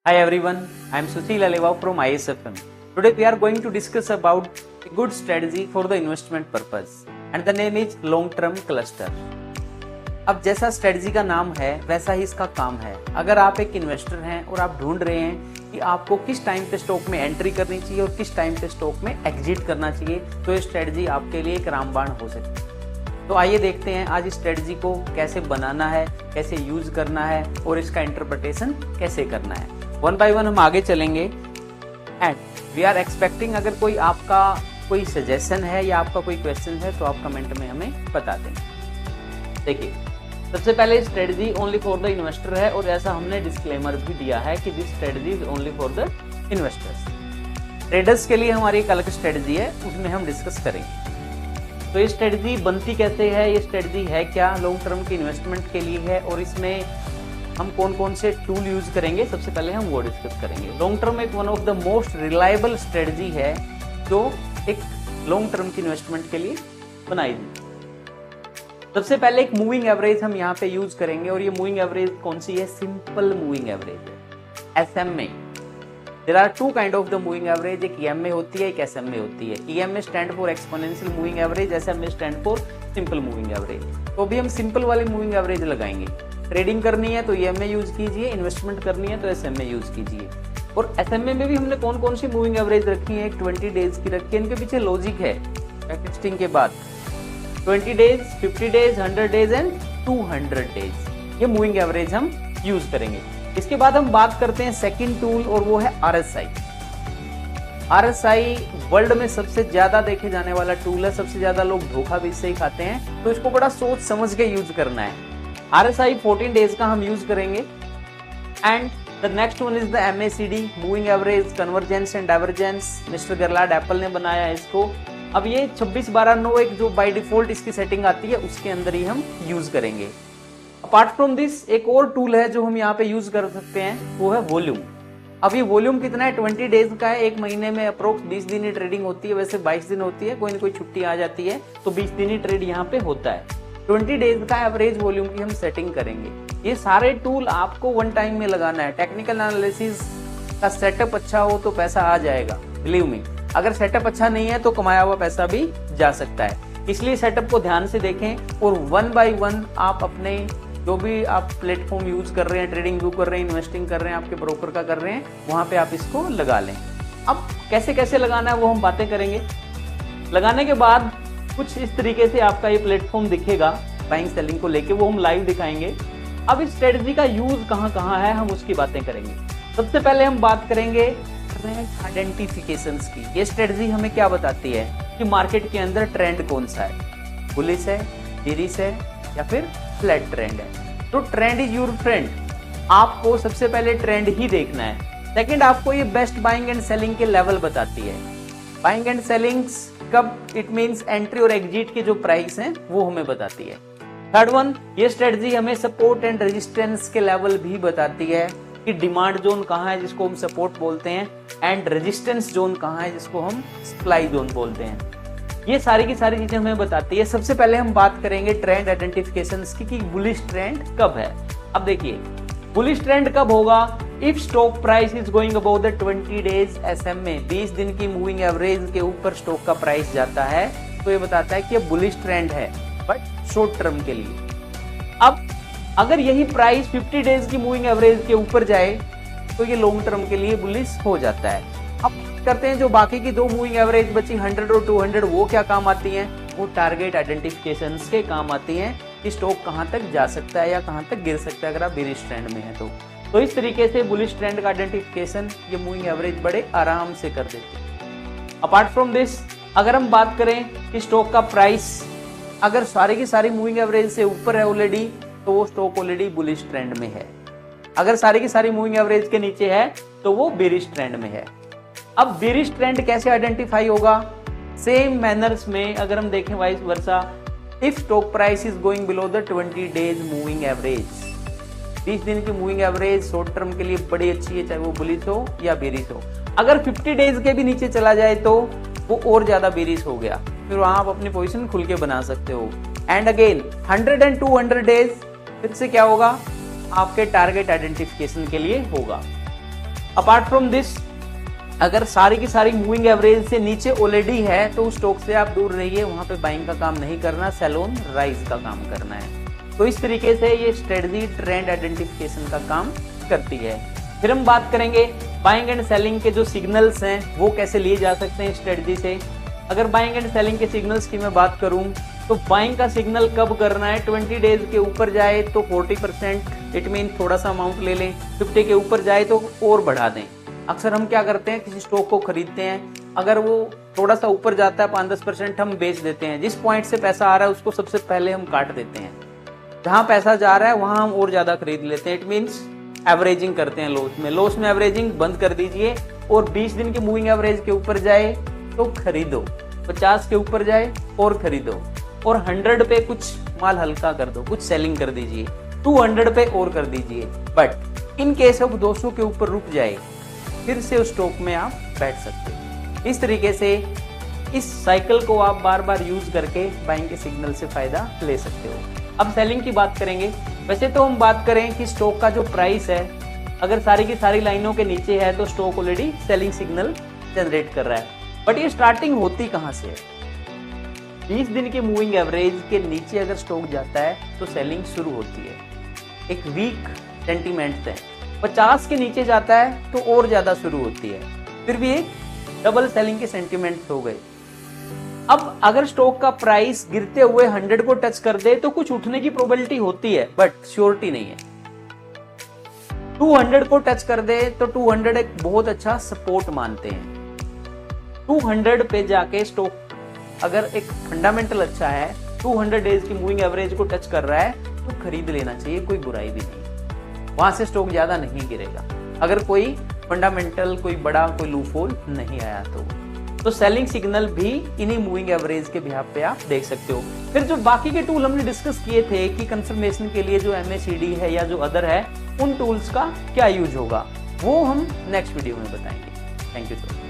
Hi everyone, I am Sushil Aliva from ISFM. Today we are going to discuss about a good strategy for the investment purpose and the name is long term cluster. अब जैसा strategy का नाम है वैसा ही इसका काम है। अगर आप एक इन्वेस्टर हैं और आप ढूंढ रहे हैं कि आपको किस टाइम पे स्टॉक में एंट्री करनी चाहिए और किस टाइम पे स्टॉक में एग्जिट करना चाहिए तो ये स्ट्रेटजी आपके लिए एक रामबाण हो सकती है। तो आइए देखते हैं आज इस स्ट्रेटजी को कैसे बनाना है, कैसे यूज करना है और इसका इंटरप्रिटेशन कैसे करना है। वन बाय वन हम आगे चलेंगे एंड वी आर एक्सपेक्टिंग अगर कोई आपका कोई सजेशन है या आपका कोई क्वेश्चन है तो आप कमेंट में हमें बता दें। देखिए, सबसे पहले strategy only for the investor है और ऐसा हमने डिस्क्लेमर भी दिया है कि this strategy is only for the investors. Traders के लिए हमारी एक अलग स्ट्रेटजी है, उसमें हम डिस्कस करेंगे। तो ये स्ट्रेटजी बनती कैसे है, ये स्ट्रेटजी है क्या, लॉन्ग टर्म की इन्वेस्टमेंट के लिए है और इसमें हम कौन कौन से टूल यूज करेंगे, सबसे पहले हम वो डिस्कस करेंगे। लॉन्ग टर्म एक one of the most reliable strategy है जो एक लॉन्ग टर्म की इन्वेस्टमेंट के लिए बनाई गई। सबसे पहले एक मूविंग एवरेज हम यहाँ पे यूज करेंगे और ये मूविंग एवरेज कौन सी है, सिंपल मूविंग एवरेज है, SMA। There are two kind of the moving average, एक EMA होती है, एक SMA होती है। EMA stand for exponential moving average, SMA stand for simple moving average. तो अभी हम सिंपल वाली मूविंग एवरेज लगाएंगे। ट्रेडिंग करनी है तो EMA यूज कीजिए, इन्वेस्टमेंट करनी है तो SMA यूज कीजिए। और SMA में भी हमने कौन कौन सी मूविंग एवरेज रखी है, एक 20 डेज की रखी है। इनके पीछे लॉजिक है बैकटेस्टिंग के बाद 20 days, 50 days, 100 days and 200 days, ये मूविंग एवरेज हम यूज करेंगे। इसके बाद हम बात करते हैं सेकंड टूल और वो है RSI। RSI वर्ल्ड में सबसे ज्यादा देखे जाने वाला टूल है, सबसे ज्यादा लोग धोखा भी इससे ही खाते हैं, तो इसको बड़ा सोच समझ के यूज करना है। RSI 14 डेज का हम यूज करेंगे and the next one is the MACD, moving average convergence and divergence. Mister Gerald Appel ने बनाया है इसको। अब ये 26/12/9 एक जो बाय डिफॉल्ट इसकी सेटिंग आती है उसके अंदर ही हम यूज करेंगे। अपार्ट फ्रॉम दिस एक और टूल है जो हम यहाँ पे यूज कर सकते हैं, वो है वॉल्यूम। अब ये वॉल्यूम कितना है, 20 डेज का है, एक महीने में अप्रोक्स 20 दिन ही ट्रेडिंग होती है, वैसे 22 दिन होती है, कोई ना कोई छुट्टी आ जाती है तो 20 दिन ही ट्रेड यहाँ पे होता है। 20 डेज का एवरेज वॉल्यूम की हम सेटिंग करेंगे। ये सारे टूल आपको वन टाइम में लगाना है। टेक्निकल एनालिसिस का सेटअप अच्छा हो तो पैसा आ जाएगा, बिलीव मी। अगर सेटअप अच्छा नहीं है तो कमाया हुआ पैसा भी जा सकता है, इसलिए सेटअप को ध्यान से देखें और वन बाय वन आप अपने जो भी आप प्लेटफॉर्म यूज कर रहे हैं, ट्रेडिंग व्यू कर रहे हैं, इन्वेस्टिंग कर रहे हैं, आपके ब्रोकर का कर रहे हैं, वहां पे आप इसको लगा लें। अब कैसे कैसे लगाना है वो हम बातें करेंगे। लगाने के बाद कुछ इस तरीके से आपका ये प्लेटफॉर्म दिखेगा बाइंग सेलिंग को लेके, वो हम लाइव दिखाएंगे। अब इस स्ट्रेटजी का यूज कहाँ कहाँ है हम उसकी बातें करेंगे। सबसे पहले हम बात करेंगे ट्रेंड आइडेंटिफिकेशंस की। ये स्ट्रेटजी हमें क्या बताती है कि मार्केट के अंदर ट्रेंड कौन सा है, बुलिश है, बेरिश है या फिर फ्लैट ट्रेंड है। तो ट्रेंड इज योर फ्रेंड, आपको सबसे पहले ट्रेंड ही देखना है। सेकंड, आपको ये बेस्ट बाइंग एंड सेलिंग के लेवल बताती है। बाइंग एंड सेलिंग्स कब, इट मींस एंट्री और एग्जिट के जो प्राइस हैं वो हमें बताती है। थर्ड वन, ये स्ट्रेटजी हमें सपोर्ट एंड रेजिस्टेंस के लेवल भी बताती है कि डिमांड जोन कहाँ है जिसको हम सपोर्ट बोलते हैं एंड रेजिस्टेंस जोन कहाँ है जिसको हम सप्लाई जोन बोलते हैं। ये सारी की सारी चीजें हमें बताती है। सबसे पहले हम बात करेंगे ट्रेंड आइडेंटिफिकेशंस की कि बुलिश ट्रेंड कब है। अब देखिए, बुलिश ट्रेंड कब होगा, if stock price is going above the 20 days SMA, 20 दिन की मूविंग एवरेज के ऊपर स्टॉक का प्राइस जाता है तो ये बताता है कि ये बुलिश ट्रेंड है, बट शॉर्ट टर्म के लिए। अब अगर यही प्राइस 50 डेज की मूविंग एवरेज के ऊपर जाए तो ये लॉन्ग टर्म के लिए बुलिश हो जाता है। अब करते हैं जो बाकी की दो मूविंग एवरेज बची 100 और 200, वो क्या काम आती हैं, वो टारगेट आइडेंटिफिकेशंस के काम आती हैं कि स्टॉक कहां तक जा सकता है या कहां तक गिर सकता है अगर आप बेरिश ट्रेंड में है तो इस तरीके से बुलिश ट्रेंड का आइडेंटिफिकेशन ये मूविंग एवरेज बड़े आराम से कर देते हैं। अपार्ट फ्रॉम दिस, अगर हम बात करें कि स्टॉक का प्राइस अगर सारी की सारी मूविंग एवरेज से ऊपर है ऑलरेडी तो वो स्टॉक ऑलरेडी बुलिश ट्रेंड में है। अगर सारी की सारी मूविंग एवरेज के नीचे है तो वो बेरिश ट्रेंड में है। अब बेरिश ट्रेंड कैसे आइडेंटिफाई होगा, सेम मैनर्स में अगर हम देखें vice versa, if stock price is going below the 20 days moving average, 20 दिन की मूविंग एवरेज शॉर्ट टर्म के लिए बड़ी अच्छी है, चाहे वो बुलिश हो या बेरिश हो। अगर 50 डेज के भी नीचे चला जाए तो वो और ज्यादा बेरिश हो गया, फिर वहां आप अपनी पोजीशन खुल के बना सकते हो। एंड अगेन 100 एंड 200 डेज फिर से क्या होगा, आपके टारगेट आइडेंटिफिकेशन के लिए होगा। अपार्ट फ्रॉम दिस, अगर सारी की सारी मूविंग एवरेज से नीचे ऑलरेडी है तो उस स्टॉक से आप दूर रहिए, वहां पे बाइंग का काम नहीं करना, सेल ऑन राइज का काम करना है। तो इस तरीके से ये स्ट्रेटजी ट्रेंड आइडेंटिफिकेशन का काम करती है। फिर हम बात करेंगे बाइंग एंड सेलिंग के जो सिग्नल्स हैं वो कैसे लिए जा सकते हैं स्ट्रेटजी से। अगर बाइंग एंड सेलिंग के सिग्नल्स की मैं बात करूं तो बाइंग का सिग्नल कब करना है, 20 डेज के ऊपर जाए तो 40%, इट मीन थोड़ा सा अमाउंट ले लें, 50 के ऊपर जाए तो और बढ़ा दें। अक्सर हम क्या करते हैं, किसी स्टॉक को खरीदते हैं, अगर वो थोड़ा सा ऊपर जाता है 5-10% हम बेच देते हैं, जिस पॉइंट से पैसा आ रहा है उसको सबसे पहले हम काट देते हैं, जहां पैसा जा रहा है वहां हम और ज्यादा खरीद लेते हैं। इट मीन्स एवरेजिंग करते हैं लॉस में एवरेजिंग बंद कर दीजिए, और 20 दिन की मूविंग एवरेज के ऊपर जाए तो खरीदो, 50 के ऊपर जाए और खरीदो, और 100 पे कुछ माल हल्का कर दो, कुछ सेलिंग कर दीजिए, 200 पे और कर दीजिए। बट इन केस ऑफ 200 के ऊपर रुक जाए फिर से उस स्टॉक में आप बैठ सकते हो। इस तरीके से इस साइकिल को आप बार बार यूज करके बाइंग के सिग्नल से फायदा ले सकते हो। अब सेलिंग की बात करेंगे। वैसे तो हम बात करें कि स्टॉक का जो प्राइस है अगर सारी की सारी लाइनों के नीचे है तो stock already selling signal generate कर रहा है, बट ये स्टार्टिंग होती कहां से है? 20 दिन की मूविंग एवरेज के नीचे अगर स्टॉक जाता है तो सेलिंग शुरू होती है, एक वीक सेंटीमेंट से। 50 के नीचे जाता है तो और ज्यादा शुरू होती है, फिर भी एक डबल सेलिंग के सेंटीमेंट हो गए। अब अगर स्टॉक का प्राइस गिरते हुए 100 को टच कर दे तो कुछ उठने की प्रोबेबिलिटी होती है, बट श्योरिटी नहीं है। 200 को टच कर दे तो 200 एक बहुत अच्छा सपोर्ट मानते हैं। 200 पे जाके स्टॉक अगर एक फंडामेंटल अच्छा है, 200 डेज की मूविंग एवरेज को टच कर रहा है तो खरीद लेना चाहिए, कोई बुराई भी नहीं। वहां से स्टॉक ज्यादा नहीं गिरेगा अगर कोई फंडामेंटल कोई बड़ा कोई लूपहोल नहीं आया तो सेलिंग सिग्नल भी इन्हीं मूविंग एवरेज के बिहाफ पे आप देख सकते हो। फिर जो बाकी के टूल हमने डिस्कस किए थे कि कंफर्मेशन के लिए जो MACD है या जो अदर है, उन टूल्स का क्या यूज होगा वो हम नेक्स्ट वीडियो में बताएंगे। Thank you so much.